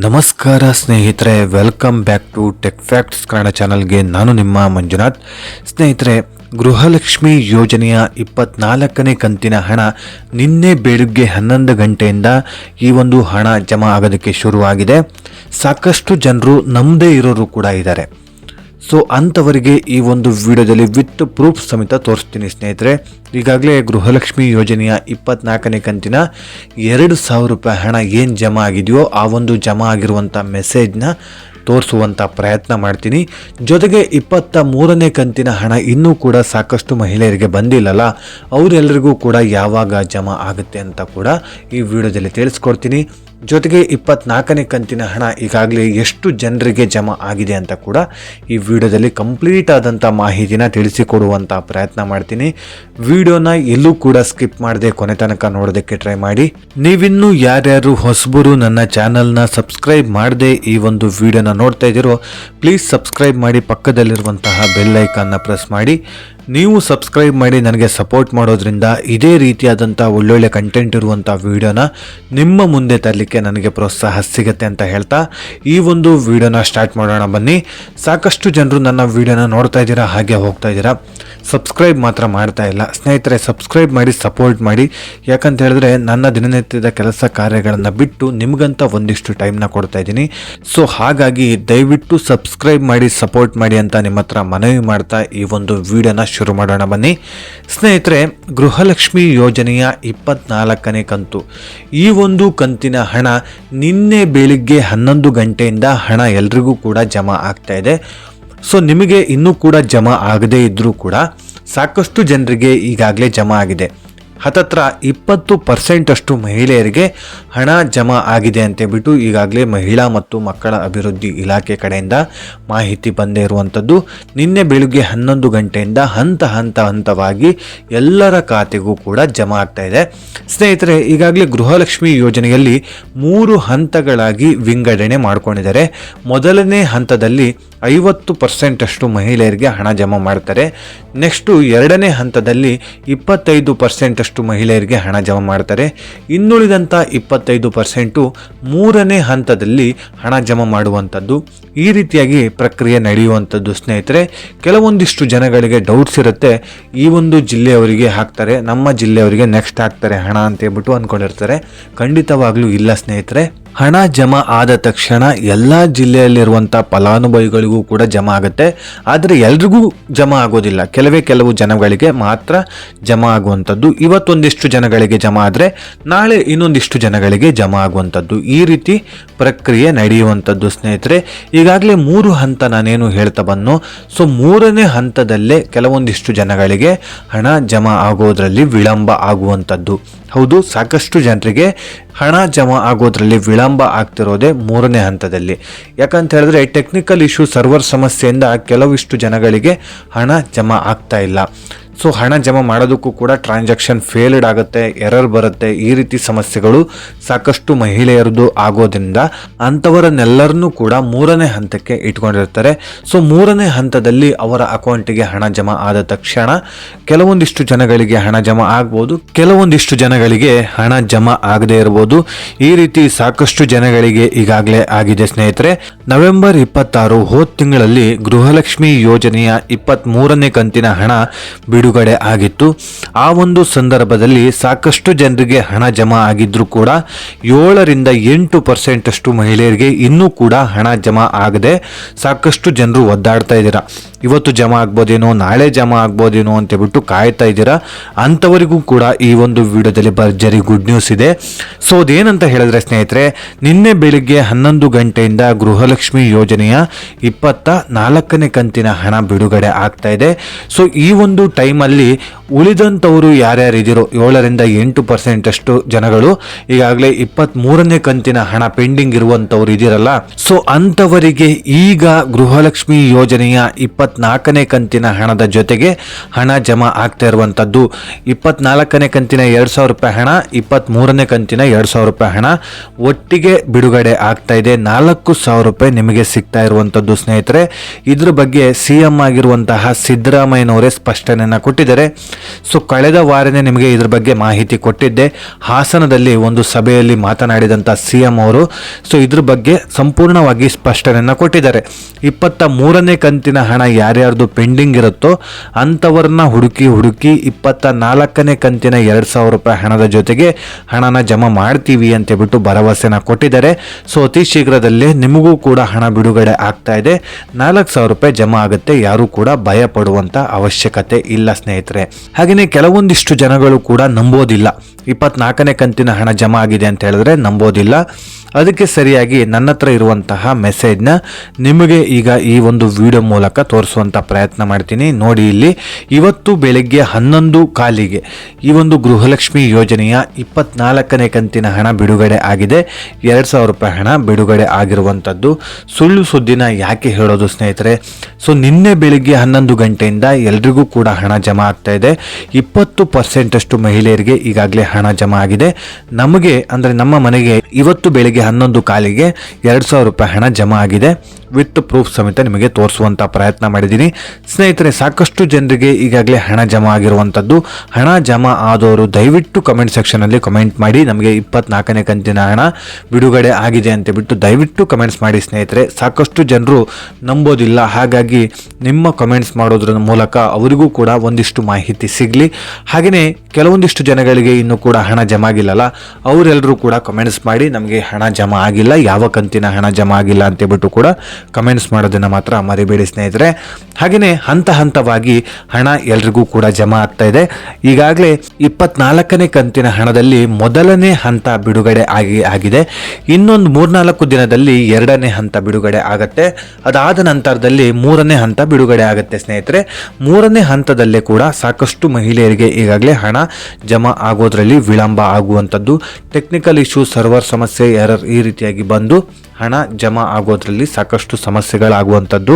ನಮಸ್ಕಾರ ಸ್ನೇಹಿತರೆ, welcome back to tech facts Kannada ಚಾನಲ್ಗೆ. ನಾನು ನಿಮ್ಮ ಮಂಜುನಾಥ್. ಸ್ನೇಹಿತರೆ, ಗೃಹಲಕ್ಷ್ಮಿ ಯೋಜನೆಯ 24ನೇ ಕಂತಿನ ಹಣ ನಿನ್ನೆ ಬೆಳಗ್ಗೆ 11 ಗಂಟೆಯಿಂದ ಈ ಒಂದು ಹಣ ಜಮಾ ಆಗೋದಕ್ಕೆ ಶುರುವಾಗಿದೆ. ಸಾಕಷ್ಟು ಜನರು ನಮ್ಮದೇ ಇರೋರು ಕೂಡ ಇದ್ದಾರೆ. ಸೊ ಅಂಥವರಿಗೆ ಈ ಒಂದು ವಿಡಿಯೋದಲ್ಲಿ ವಿತ್ ಪ್ರೂಫ್ ಸಮೇತ ತೋರಿಸ್ತೀನಿ ಸ್ನೇಹಿತರೆ. ಈಗಾಗಲೇ ಗೃಹಲಕ್ಷ್ಮಿ ಯೋಜನೆಯ 24ನೇ ಕಂತಿನ 2,000 ರೂಪಾಯಿ ಹಣ ಏನು ಜಮಾ ಆಗಿದೆಯೋ ಆ ಒಂದು ಜಮಾ ಆಗಿರುವಂಥ ಮೆಸೇಜ್ನ ತೋರಿಸುವಂಥ ಪ್ರಯತ್ನ ಮಾಡ್ತೀನಿ. ಜೊತೆಗೆ 23ನೇ ಕಂತಿನ ಹಣ ಇನ್ನೂ ಕೂಡ ಸಾಕಷ್ಟು ಮಹಿಳೆಯರಿಗೆ ಬಂದಿಲ್ಲಲ್ಲ, ಅವರೆಲ್ಲರಿಗೂ ಕೂಡ ಯಾವಾಗ ಜಮಾ ಆಗುತ್ತೆ ಅಂತ ಕೂಡ ಈ ವಿಡಿಯೋದಲ್ಲಿ ತಿಳಿಸ್ಕೊಡ್ತೀನಿ. ಜೊತೆಗೆ 24ನೇ ಕಂತಿನ ಹಣ ಈಗಾಗಲೇ ಎಷ್ಟು ಜನರಿಗೆ ಜಮಾ ಆಗಿದೆ ಅಂತ ಕೂಡ ಈ ವಿಡಿಯೋದಲ್ಲಿ ಕಂಪ್ಲೀಟ್ ಆದಂಥ ಮಾಹಿತಿನ ತಿಳಿಸಿಕೊಡುವಂಥ ಪ್ರಯತ್ನ ಮಾಡ್ತೀನಿ. ವಿಡಿಯೋನ ಎಲ್ಲೂ ಕೂಡ ಸ್ಕಿಪ್ ಮಾಡದೆ ಕೊನೆ ತನಕ ನೋಡೋದಕ್ಕೆ ಟ್ರೈ ಮಾಡಿ. ನೀವಿನ್ನೂ ಯಾರ್ಯಾರು ಹೊಸಬರು ನನ್ನ ಚಾನಲ್ನ ಸಬ್ಸ್ಕ್ರೈಬ್ ಮಾಡದೆ ಈ ಒಂದು ವಿಡಿಯೋನ ನೋಡ್ತಾ ಇದ್ದೀರೋ ಪ್ಲೀಸ್ ಸಬ್ಸ್ಕ್ರೈಬ್ ಮಾಡಿ, ಪಕ್ಕದಲ್ಲಿರುವಂತಹ ಬೆಲ್ ಐಕಾನ್ನ ಪ್ರೆಸ್ ಮಾಡಿ. ನೀವು ಸಬ್ಸ್ಕ್ರೈಬ್ ಮಾಡಿ ನನಗೆ ಸಪೋರ್ಟ್ ಮಾಡೋದ್ರಿಂದ ಇದೇ ರೀತಿಯಾದಂಥ ಒಳ್ಳೊಳ್ಳೆ ಕಂಟೆಂಟ್ ಇರುವಂಥ ವಿಡಿಯೋನ ನಿಮ್ಮ ಮುಂದೆ ತರಲಿಕ್ಕೆ ನನಗೆ ಪ್ರೋತ್ಸಾಹ ಸಿಗುತ್ತೆ ಅಂತ ಹೇಳ್ತಾ ಈ ಒಂದು ವಿಡಿಯೋನ ಸ್ಟಾರ್ಟ್ ಮಾಡೋಣ ಬನ್ನಿ. ಸಾಕಷ್ಟು ಜನರು ನನ್ನ ವಿಡಿಯೋನ ನೋಡ್ತಾ ಇದ್ದೀರಾ, ಹಾಗೆ ಹೋಗ್ತಾ ಇದ್ದೀರಾ, ಸಬ್ಸ್ಕ್ರೈಬ್ ಮಾತ್ರ ಮಾಡ್ತಾ ಇಲ್ಲ. ಸ್ನೇಹಿತರೆ, ಸಬ್ಸ್ಕ್ರೈಬ್ ಮಾಡಿ, ಸಪೋರ್ಟ್ ಮಾಡಿ. ಯಾಕಂತ ಹೇಳಿದ್ರೆ ನನ್ನ ದಿನನಿತ್ಯದ ಕೆಲಸ ಕಾರ್ಯಗಳನ್ನು ಬಿಟ್ಟು ನಿಮಗಂತ ಒಂದಿಷ್ಟು ಟೈಮ್ನ ಕೊಡ್ತಾ ಇದ್ದೀನಿ. ಸೊ ಹಾಗಾಗಿ ದಯವಿಟ್ಟು ಸಬ್ಸ್ಕ್ರೈಬ್ ಮಾಡಿ, ಸಪೋರ್ಟ್ ಮಾಡಿ ಅಂತ ನಿಮ್ಮ ಹತ್ರ ಮನವಿ ಮಾಡ್ತಾ ಈ ಒಂದು ವಿಡಿಯೋನ ಶುರು ಮಾಡೋಣ ಬನ್ನಿ. ಸ್ನೇಹಿತರೆ, ಗೃಹಲಕ್ಷ್ಮಿ ಯೋಜನೆಯ 24ನೇ ಕಂತು, ಈ ಒಂದು ಕಂತಿನ ಹಣ ನಿನ್ನೆ ಬೆಳಿಗ್ಗೆ 11 ಗಂಟೆಯಿಂದ ಹಣ ಎಲ್ರಿಗೂ ಕೂಡ ಜಮಾ ಆಗ್ತಾ ಇದೆ. ಸೊ ನಿಮಗೆ ಇನ್ನೂ ಕೂಡ ಜಮಾ ಆಗದೇ ಇದ್ದರೂ ಕೂಡ ಸಾಕಷ್ಟು ಜನರಿಗೆ ಈಗಾಗಲೇ ಜಮಾ ಆಗಿದೆ. ಹತ್ತತ್ರ 20% ಅಷ್ಟು ಮಹಿಳೆಯರಿಗೆ ಹಣ ಜಮಾ ಆಗಿದೆ ಅಂತೇಳ್ಬಿಟ್ಟು ಈಗಾಗಲೇ ಮಹಿಳಾ ಮತ್ತು ಮಕ್ಕಳ ಅಭಿವೃದ್ಧಿ ಇಲಾಖೆ ಕಡೆಯಿಂದ ಮಾಹಿತಿ ಬಂದೇ ಇರುವಂಥದ್ದು. ನಿನ್ನೆ ಬೆಳಗ್ಗೆ 11 ಗಂಟೆಯಿಂದ ಹಂತವಾಗಿ ಎಲ್ಲರ ಖಾತೆಗೂ ಕೂಡ ಜಮಾ ಆಗ್ತಾ ಇದೆ. ಸ್ನೇಹಿತರೆ, ಈಗಾಗಲೇ ಗೃಹಲಕ್ಷ್ಮಿ ಯೋಜನೆಯಲ್ಲಿ 3 ಹಂತಗಳಾಗಿ ವಿಂಗಡಣೆ ಮಾಡ್ಕೊಂಡಿದ್ದಾರೆ. ಮೊದಲನೇ ಹಂತದಲ್ಲಿ 50% ಅಷ್ಟು ಮಹಿಳೆಯರಿಗೆ ಹಣ ಜಮಾ ಮಾಡ್ತಾರೆ. ನೆಕ್ಸ್ಟು 2ನೇ ಹಂತದಲ್ಲಿ 25% ಅಷ್ಟು ಮಹಿಳೆಯರಿಗೆ ಹಣ ಜಮಾ ಮಾಡ್ತಾರೆ. ಇನ್ನುಳಿದಂಥ 25% 3ನೇ ಹಂತದಲ್ಲಿ ಹಣ ಜಮಾ ಮಾಡುವಂಥದ್ದು. ಈ ರೀತಿಯಾಗಿ ಪ್ರಕ್ರಿಯೆ ನಡೆಯುವಂಥದ್ದು. ಸ್ನೇಹಿತರೆ, ಕೆಲವೊಂದಿಷ್ಟು ಜನಗಳಿಗೆ ಡೌಟ್ಸ್ ಇರುತ್ತೆ, ಈ ಒಂದು ಜಿಲ್ಲೆಯವರಿಗೆ ಹಾಕ್ತಾರೆ, ನಮ್ಮ ಜಿಲ್ಲೆಯವರಿಗೆ ನೆಕ್ಸ್ಟ್ ಹಾಕ್ತಾರೆ ಹಣ ಅಂತ ಹೇಳ್ಬಿಟ್ಟು ಅಂದ್ಕೊಂಡಿರ್ತಾರೆ. ಖಂಡಿತವಾಗ್ಲೂ ಇಲ್ಲ ಸ್ನೇಹಿತರೆ. ಹಣ ಜಮಾ ಆದ ತಕ್ಷಣ ಎಲ್ಲ ಜಿಲ್ಲೆಯಲ್ಲಿರುವಂಥ ಫಲಾನುಭವಿಗಳಿಗೂ ಕೂಡ ಜಮಾ ಆಗುತ್ತೆ. ಆದರೆ ಎಲ್ರಿಗೂ ಜಮಾ ಆಗೋದಿಲ್ಲ, ಕೆಲವು ಜನಗಳಿಗೆ ಮಾತ್ರ ಜಮಾ ಆಗುವಂಥದ್ದು. ಇವತ್ತೊಂದಿಷ್ಟು ಜನಗಳಿಗೆ ಜಮಾ ಆದರೆ ನಾಳೆ ಇನ್ನೊಂದಿಷ್ಟು ಜನಗಳಿಗೆ ಜಮಾ ಆಗುವಂಥದ್ದು. ಈ ರೀತಿ ಪ್ರಕ್ರಿಯೆ ನಡೆಯುವಂಥದ್ದು. ಸ್ನೇಹಿತರೆ, ಈಗಾಗಲೇ 3 ಹಂತ ನಾನೇನು ಹೇಳ್ತಾ ಬಂದು, ಸೊ 3ನೇ ಹಂತದಲ್ಲೇ ಕೆಲವೊಂದಿಷ್ಟು ಜನಗಳಿಗೆ ಹಣ ಜಮಾ ಆಗೋದ್ರಲ್ಲಿ ವಿಳಂಬ ಆಗುವಂಥದ್ದು. ಹೌದು, ಸಾಕಷ್ಟು ಜನರಿಗೆ ಹಣ ಜಮಾ ಆಗೋದ್ರಲ್ಲಿ ವಿಳಂಬ ಆಗ್ತಿರೋದೇ 3ನೇ ಹಂತದಲ್ಲಿ. ಯಾಕಂತ ಹೇಳಿದ್ರೆ ಟೆಕ್ನಿಕಲ್ ಇಶ್ಯೂ, ಸರ್ವರ್ ಸಮಸ್ಯೆಯಿಂದ ಕೆಲವಿಷ್ಟು ಜನಗಳಿಗೆ ಹಣ ಜಮಾ ಆಗ್ತಾ ಇಲ್ಲ. ಸೊ ಹಣ ಜಮಾ ಮಾಡೋದಕ್ಕೂ ಕೂಡ ಟ್ರಾನ್ಸಾಕ್ಷನ್ ಫೇಲ್ಡ್ ಆಗುತ್ತೆ, ಎರರ್ ಬರುತ್ತೆ. ಈ ರೀತಿ ಸಮಸ್ಯೆಗಳು ಸಾಕಷ್ಟು ಮಹಿಳೆಯರದು ಆಗೋದ್ರಿಂದ ಅಂಥವರನ್ನೆಲ್ಲರನ್ನೂ ಕೂಡ 3ನೇ ಹಂತಕ್ಕೆ ಇಟ್ಕೊಂಡಿರ್ತಾರೆ. ಸೊ 3ನೇ ಹಂತದಲ್ಲಿ ಅವರ ಅಕೌಂಟಿಗೆ ಹಣ ಜಮಾ ಆದ ತಕ್ಷಣ ಕೆಲವೊಂದಿಷ್ಟು ಜನಗಳಿಗೆ ಹಣ ಜಮಾ ಆಗ್ಬೋದು, ಕೆಲವೊಂದಿಷ್ಟು ಜನಗಳಿಗೆ ಹಣ ಜಮಾ ಆಗದೇ ಇರ್ಬೋದು. ಈ ರೀತಿ ಸಾಕಷ್ಟು ಜನಗಳಿಗೆ ಈಗಾಗಲೇ ಆಗಿದೆ. ಸ್ನೇಹಿತರೆ, ನವೆಂಬರ್ 26 ಹೋದ ತಿಂಗಳಲ್ಲಿ ಗೃಹಲಕ್ಷ್ಮಿ ಯೋಜನೆಯ 23ನೇ ಕಂತಿನ ಹಣ ಬಿಡುಗಡೆ ಆಗಿತ್ತು. ಆ ಒಂದು ಸಂದರ್ಭದಲ್ಲಿ ಸಾಕಷ್ಟು ಜನರಿಗೆ ಹಣ ಜಮಾ ಆಗಿದ್ರು ಕೂಡ 7ರಿಂದ 8% ಅಷ್ಟು ಮಹಿಳೆಯರಿಗೆ ಇನ್ನೂ ಕೂಡ ಹಣ ಜಮಾ ಆಗದೆ ಸಾಕಷ್ಟು ಜನರು ಒದ್ದಾಡ್ತಾ ಇದ್ದೀರಾ. ಇವತ್ತು ಜಮಾ ಆಗ್ಬೋದೇನೋ, ನಾಳೆ ಜಮಾ ಆಗ್ಬೋದೇನೋ ಅಂತೇಳ್ಬಿಟ್ಟು ಕಾಯ್ತಾ ಇದ್ದೀರಾ. ಅಂಥವರಿಗೂ ಕೂಡ ಈ ಒಂದು ವಿಡಿಯೋದಲ್ಲಿ ಭರ್ಜರಿ ಗುಡ್ ನ್ಯೂಸ್ ಇದೆ. ಸೊ ಅದೇನಂತ ಹೇಳಿದ್ರೆ ಸ್ನೇಹಿತರೆ, ನಿನ್ನೆ ಬೆಳಿಗ್ಗೆ 11 ಗಂಟೆಯಿಂದ ಗೃಹಲಕ್ಷ್ಮಿ ಯೋಜನೆಯ 24ನೇ ಕಂತಿನ ಹಣ ಬಿಡುಗಡೆ ಆಗ್ತಾ ಇದೆ. ಸೊ ಈ ಒಂದು ಟೈಮಲ್ಲಿ ಉಳಿದಂಥವರು ಯಾರ್ಯಾರಿದ್ದೀರೋ 7ರಿಂದ 8% ಅಷ್ಟು ಜನಗಳು ಈಗಾಗಲೇ 23ನೇ ಕಂತಿನ ಹಣ ಪೆಂಡಿಂಗ್ ಇರುವಂಥವ್ರು ಇದ್ದೀರಲ್ಲ, ಸೊ ಅಂಥವರಿಗೆ ಈಗ ಗೃಹಲಕ್ಷ್ಮಿ ಯೋಜನೆಯ 24ನೇ ಕಂತಿನ ಹಣದ ಜೊತೆಗೆ ಹಣ ಜಮಾ ಆಗ್ತಾ ಇರುವಂಥದ್ದು. 24ನೇ ಕಂತಿನ 2,000 ರೂಪಾಯಿ ಹಣ, 23ನೇ ಕಂತಿನ 2,000 ರೂಪಾಯಿ ಹಣ ಒಟ್ಟಿಗೆ ಬಿಡುಗಡೆ ಆಗ್ತಾ ಇದೆ. 4,000 ರೂಪಾಯಿ ನಿಮಗೆ ಸಿಗ್ತಾ ಇರುವಂಥದ್ದು. ಸ್ನೇಹಿತರೆ, ಇದ್ರ ಬಗ್ಗೆ CM ಆಗಿರುವಂತಹ ಸಿದ್ದರಾಮಯ್ಯನವರೇ ಸ್ಪಷ್ಟನೆಯನ್ನು ಕೊಟ್ಟಿದ್ದಾರೆ. ಸೊ ಕಳೆದ ವಾರನೇ ನಿಮಗೆ ಇದ್ರ ಬಗ್ಗೆ ಮಾಹಿತಿ ಕೊಟ್ಟಿದ್ದೆ. ಹಾಸನದಲ್ಲಿ ಒಂದು ಸಭೆಯಲ್ಲಿ ಮಾತನಾಡಿದಂಥ CM ಅವರು ಸೊ ಇದ್ರ ಬಗ್ಗೆ ಸಂಪೂರ್ಣವಾಗಿ ಸ್ಪಷ್ಟನೆಯನ್ನು ಕೊಟ್ಟಿದ್ದಾರೆ. 23ನೇ ಕಂತಿನ ಹಣ ಯಾರ್ಯಾರ್ದು ಪೆಂಡಿಂಗ್ ಇರುತ್ತೋ ಅಂಥವ್ರನ್ನ ಹುಡುಕಿ 24ನೇ ಕಂತಿನ 2,000 ರೂಪಾಯಿ ಹಣದ ಜೊತೆಗೆ ಹಣನ ಜಮಾ ಮಾಡ್ತೀವಿ ಅಂತ ಬಿಟ್ಟು ಭರವಸೆನ ಕೊಟ್ಟಿದ್ದಾರೆ. ಸೊ ಅತಿ ಶೀಘ್ರದಲ್ಲೇ ನಿಮಗೂ ಕೂಡ ಹಣ ಬಿಡುಗಡೆ ಆಗ್ತಾ ಇದೆ. 4,000 ರೂಪಾಯಿ ಜಮಾ ಆಗುತ್ತೆ. ಯಾರು ಕೂಡ ಭಯ ಪಡುವಂತ ಅವಶ್ಯಕತೆ ಇಲ್ಲ ಸ್ನೇಹಿತರೆ. ಹಾಗೆಯೇ ಕೆಲವೊಂದಿಷ್ಟು ಜನಗಳು ಕೂಡ ನಂಬೋದಿಲ್ಲ, 24ನೇ ಕಂತಿನ ಹಣ ಜಮಾ ಆಗಿದೆ ಅಂತ ಹೇಳಿದ್ರೆ ನಂಬೋದಿಲ್ಲ. ಅದಕ್ಕೆ ಸರಿಯಾಗಿ ನನ್ನ ಹತ್ರ ಇರುವಂತಹ ಮೆಸೇಜ್ನ ನಿಮಗೆ ಈಗ ಈ ಒಂದು ವಿಡಿಯೋ ಮೂಲಕ ತೋರಿಸುವಂಥ ಪ್ರಯತ್ನ ಮಾಡ್ತೀನಿ. ನೋಡಿ, ಇಲ್ಲಿ ಇವತ್ತು ಬೆಳಗ್ಗೆ 11:15 ಈ ಒಂದು ಗೃಹಲಕ್ಷ್ಮಿ ಯೋಜನೆಯ 24ನೇ ಕಂತಿನ ಹಣ ಬಿಡುಗಡೆ ಆಗಿದೆ. 2,000 ರೂಪಾಯಿ ಹಣ ಬಿಡುಗಡೆ ಆಗಿರುವಂಥದ್ದು. ಸುಳ್ಳು ಸುದ್ದಿನ ಯಾಕೆ ಹೇಳೋದು ಸ್ನೇಹಿತರೆ? ಸೊ ನಿನ್ನೆ ಬೆಳಿಗ್ಗೆ 11 ಗಂಟೆಯಿಂದ ಎಲ್ರಿಗೂ ಕೂಡ ಹಣ ಜಮಾ ಆಗ್ತಾ ಇದೆ. 20% ಅಷ್ಟು ಮಹಿಳೆಯರಿಗೆ ಈಗಾಗಲೇ ಹಣ ಜಮಾ ಆಗಿದೆ. ನಮಗೆ ಅಂದರೆ ನಮ್ಮ ಮನೆಗೆ ಇವತ್ತು ಬೆಳಿಗ್ಗೆ 11:15 2,000 ರೂಪಾಯಿ ಹಣ ಜಮಾ ಆಗಿದೆ. ವಿತ್ ಪ್ರೂಫ್ ಸಮೇತ ನಿಮಗೆ ತೋರಿಸುವಂಥ ಪ್ರಯತ್ನ ಮಾಡಿದ್ದೀನಿ ಸ್ನೇಹಿತರೆ. ಸಾಕಷ್ಟು ಜನರಿಗೆ ಈಗಾಗಲೇ ಹಣ ಜಮಾ ಆಗಿರುವಂಥದ್ದು. ಹಣ ಜಮಾ ಆದವರು ದಯವಿಟ್ಟು ಕಮೆಂಟ್ ಸೆಕ್ಷನಲ್ಲಿ ಕಮೆಂಟ್ ಮಾಡಿ, ನಮಗೆ 24ನೇ ಕಂತಿನ ಹಣ ಬಿಡುಗಡೆ ಆಗಿದೆ ಅಂತ ಬಿಟ್ಟು ದಯವಿಟ್ಟು ಕಮೆಂಟ್ಸ್ ಮಾಡಿ ಸ್ನೇಹಿತರೆ. ಸಾಕಷ್ಟು ಜನರು ನಂಬೋದಿಲ್ಲ, ಹಾಗಾಗಿ ನಿಮ್ಮ ಕಮೆಂಟ್ಸ್ ಮಾಡೋದ್ರ ಮೂಲಕ ಅವರಿಗೂ ಕೂಡ ಒಂದಿಷ್ಟು ಮಾಹಿತಿ ಸಿಗಲಿ. ಹಾಗೆಯೇ ಕೆಲವೊಂದಿಷ್ಟು ಜನಗಳಿಗೆ ಇನ್ನೂ ಕೂಡ ಹಣ ಜಮಾ ಆಗಿಲ್ಲಲ್ಲ, ಅವರೆಲ್ಲರೂ ಕೂಡ ಕಮೆಂಟ್ಸ್ ಮಾಡಿ ನಮಗೆ ಹಣ ಜಮಾ ಆಗಿಲ್ಲ, ಯಾವ ಕಂತಿನ ಹಣ ಜಮಾ ಆಗಿಲ್ಲ ಅಂತೇಳ್ಬಿಟ್ಟು ಕೂಡ ಕಮೆಂಟ್ಸ್ ಮಾಡೋದನ್ನು ಮಾತ್ರ ಮರಿಬೇಡಿ ಸ್ನೇಹಿತರೆ. ಹಾಗೆಯೇ ಹಂತವಾಗಿ ಹಣ ಎಲ್ರಿಗೂ ಕೂಡ ಜಮಾ ಆಗ್ತಾ ಇದೆ. ಈಗಾಗಲೇ 24ನೇ ಕಂತಿನ ಹಣದಲ್ಲಿ ಮೊದಲನೇ ಹಂತ ಬಿಡುಗಡೆ ಆಗಿದೆ. ಇನ್ನೊಂದು 3-4 ದಿನದಲ್ಲಿ 2ನೇ ಹಂತ ಬಿಡುಗಡೆ ಆಗತ್ತೆ. ಅದಾದ ನಂತರದಲ್ಲಿ 3ನೇ ಹಂತ ಬಿಡುಗಡೆ ಆಗುತ್ತೆ ಸ್ನೇಹಿತರೆ. 3ನೇ ಹಂತದಲ್ಲೇ ಕೂಡ ಸಾಕಷ್ಟು ಮಹಿಳೆಯರಿಗೆ ಈಗಾಗಲೇ ಹಣ ಜಮಾ ಆಗೋದ್ರಲ್ಲಿ ವಿಳಂಬ ಆಗುವಂಥದ್ದು, ಟೆಕ್ನಿಕಲ್ ಇಶ್ಯೂ, ಸರ್ವರ್ ಸಮಸ್ಯೆ, ಎರರ್ ಈ ರೀತಿಯಾಗಿ ಬಂದು ಹಣ ಜಮಾ ಆಗೋದ್ರಲ್ಲಿ ಸಾಕಷ್ಟು ಸಮಸ್ಯೆಗಳಾಗುವಂಥದ್ದು.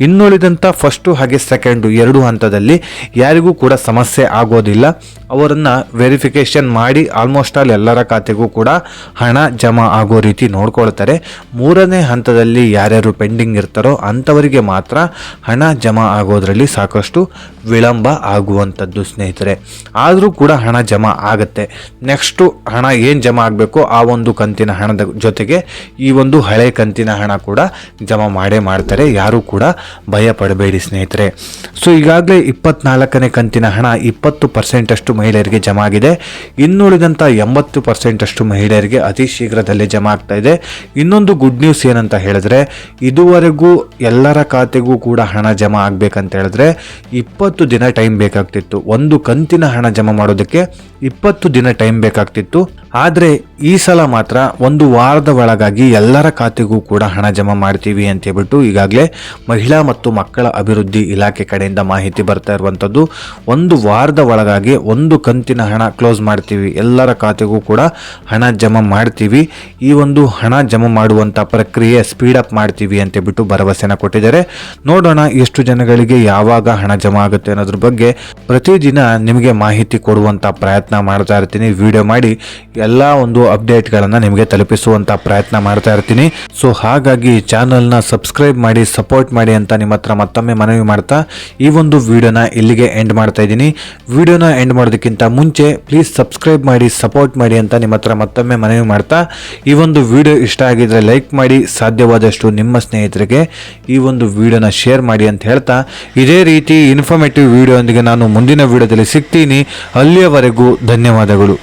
ಇನ್ನುಳಿದಂಥ ಫಸ್ಟು ಹಾಗೆ ಸೆಕೆಂಡು 2 ಹಂತದಲ್ಲಿ ಯಾರಿಗೂ ಕೂಡ ಸಮಸ್ಯೆ ಆಗೋದಿಲ್ಲ. ಅವರನ್ನು ವೆರಿಫಿಕೇಷನ್ ಮಾಡಿ ಆಲ್ಮೋಸ್ಟ್ ಆಲ್ ಎಲ್ಲರ ಖಾತೆಗೂ ಕೂಡ ಹಣ ಜಮಾ ಆಗೋ ರೀತಿ ನೋಡ್ಕೊಳ್ತಾರೆ. 3ನೇ ಹಂತದಲ್ಲಿ ಯಾರ್ಯಾರು ಪೆಂಡಿಂಗ್ ಇರ್ತಾರೋ ಅಂಥವರಿಗೆ ಮಾತ್ರ ಹಣ ಜಮಾ ಆಗೋದ್ರಲ್ಲಿ ಸಾಕಷ್ಟು ವಿಳಂಬ ಆಗುವಂಥದ್ದು ಸ್ನೇಹಿತರೆ. ಆದರೂ ಕೂಡ ಹಣ ಜಮಾ ಆಗುತ್ತೆ. ನೆಕ್ಸ್ಟು ಹಣ ಏನು ಜಮಾ ಆಗಬೇಕು ಆ ಒಂದು ಕಂತಿನ ಹಣದ ಜೊತೆಗೆ ಈ ಒಂದು ಹಳೆ ಕಂತಿನ ಹಣ ಕೂಡ ಜಮಾ ಮಾಡ್ತಾರೆ. ಯಾರು ಕೂಡ ಭಯ ಪಡಬೇಡಿ ಸ್ನೇಹಿತರೆ. ಸೊ ಈಗಾಗಲೇ 24ನೇ ಕಂತಿನ ಹಣ 20% ಅಷ್ಟು ಮಹಿಳೆಯರಿಗೆ ಜಮಾ ಆಗಿದೆ. ಇನ್ನುಳಿದಂಥ 80% ಅಷ್ಟು ಮಹಿಳೆಯರಿಗೆ ಅತಿ ಶೀಘ್ರದಲ್ಲೇ ಜಮಾ ಆಗ್ತಾ ಇದೆ. ಇನ್ನೊಂದು ಗುಡ್ ನ್ಯೂಸ್ ಏನಂತ ಹೇಳಿದ್ರೆ, ಇದುವರೆಗೂ ಎಲ್ಲರ ಖಾತೆಗೂ ಕೂಡ ಹಣ ಜಮಾ ಆಗ್ಬೇಕಂತ ಹೇಳಿದ್ರೆ 20 ದಿನ ಟೈಮ್ ಬೇಕಾಗ್ತಿತ್ತು. ಒಂದು ಕಂತಿನ ಹಣ ಜಮಾ ಮಾಡೋದಕ್ಕೆ 20 ದಿನ ಟೈಮ್ ಬೇಕಾಗ್ತಿತ್ತು. ಆದರೆ ಈ ಸಲ ಮಾತ್ರ 1 ವಾರದ ಒಳಗಾಗಿ ಎಲ್ಲರ ಖಾತೆಗೂ ಕೂಡ ಹಣ ಜಮಾ ಮಾಡ್ತೀವಿ ಅಂತ ಹೇಳ್ಬಿಟ್ಟು ಈಗಾಗಲೇ ಮಹಿಳಾ ಮತ್ತು ಮಕ್ಕಳ ಅಭಿವೃದ್ಧಿ ಇಲಾಖೆ ಕಡೆಯಿಂದ ಮಾಹಿತಿ ಬರ್ತಾ ಇರುವಂಥದ್ದು. 1 ವಾರದ ಒಳಗಾಗಿ ಒಂದು ಕಂತಿನ ಹಣ ಕ್ಲೋಸ್ ಮಾಡ್ತೀವಿ, ಎಲ್ಲರ ಖಾತೆಗೂ ಕೂಡ ಹಣ ಜಮಾ ಮಾಡ್ತೀವಿ. ಈ ಒಂದು ಹಣ ಜಮಾ ಮಾಡುವಂಥ ಪ್ರಕ್ರಿಯೆ ಸ್ಪೀಡಪ್ ಮಾಡ್ತೀವಿ ಅಂತ ಹೇಳ್ಬಿಟ್ಟು ಭರವಸೆನ ಕೊಟ್ಟಿದ್ದಾರೆ. ನೋಡೋಣ ಎಷ್ಟು ಜನಗಳಿಗೆ ಯಾವಾಗ ಹಣ ಜಮಾ ಆಗುತ್ತೆ ಅನ್ನೋದ್ರ ಬಗ್ಗೆ ಪ್ರತಿದಿನ ನಿಮಗೆ ಮಾಹಿತಿ ಕೊಡುವಂಥ ಪ್ರಯತ್ನ ಮಾಡ್ತಾ ಇರ್ತೀನಿ. ವಿಡಿಯೋ ಮಾಡಿ ಎಲ್ಲ ಒಂದು ಅಪ್ಡೇಟ್ಗಳನ್ನು ನಿಮಗೆ ತಲುಪಿಸುವಂಥ ಪ್ರಯತ್ನ ಮಾಡ್ತಾ ಇರ್ತೀನಿ. ಸೊ ಹಾಗಾಗಿ ಚಾನಲ್ನ ಸಬ್ಸ್ಕ್ರೈಬ್ ಮಾಡಿ ಸಪೋರ್ಟ್ ಮಾಡಿ ಅಂತ ನಿಮ್ಮ ಹತ್ರ ಮತ್ತೊಮ್ಮೆ ಮನವಿ ಮಾಡ್ತಾ ಈ ಒಂದು ವಿಡಿಯೋನ ಇಲ್ಲಿಗೆ ಎಂಡ್ ಮಾಡ್ತಾ ಇದ್ದೀನಿ. ವಿಡಿಯೋನ ಎಂಡ್ ಮಾಡೋದಕ್ಕಿಂತ ಮುಂಚೆ ಪ್ಲೀಸ್ ಸಬ್ಸ್ಕ್ರೈಬ್ ಮಾಡಿ ಸಪೋರ್ಟ್ ಮಾಡಿ ಅಂತ ನಿಮ್ಮ ಹತ್ರ ಮತ್ತೊಮ್ಮೆ ಮನವಿ ಮಾಡ್ತಾ ಈ ಒಂದು ವಿಡಿಯೋ ಇಷ್ಟ ಆಗಿದ್ರೆ ಲೈಕ್ ಮಾಡಿ, ಸಾಧ್ಯವಾದಷ್ಟು ನಿಮ್ಮ ಸ್ನೇಹಿತರಿಗೆ ಈ ಒಂದು ವಿಡಿಯೋನ ಶೇರ್ ಮಾಡಿ ಅಂತ ಹೇಳ್ತಾ ಇದೇ ರೀತಿ ಇನ್ಫಾರ್ಮೇಟಿವ್ ವಿಡಿಯೋ ಒಂದಿಗೆ ನಾನು ಮುಂದಿನ ವಿಡಿಯೋದಲ್ಲಿ ಸಿಗ್ತೀನಿ. ಅಲ್ಲಿಯವರೆಗೂ ಧನ್ಯವಾದಗಳು.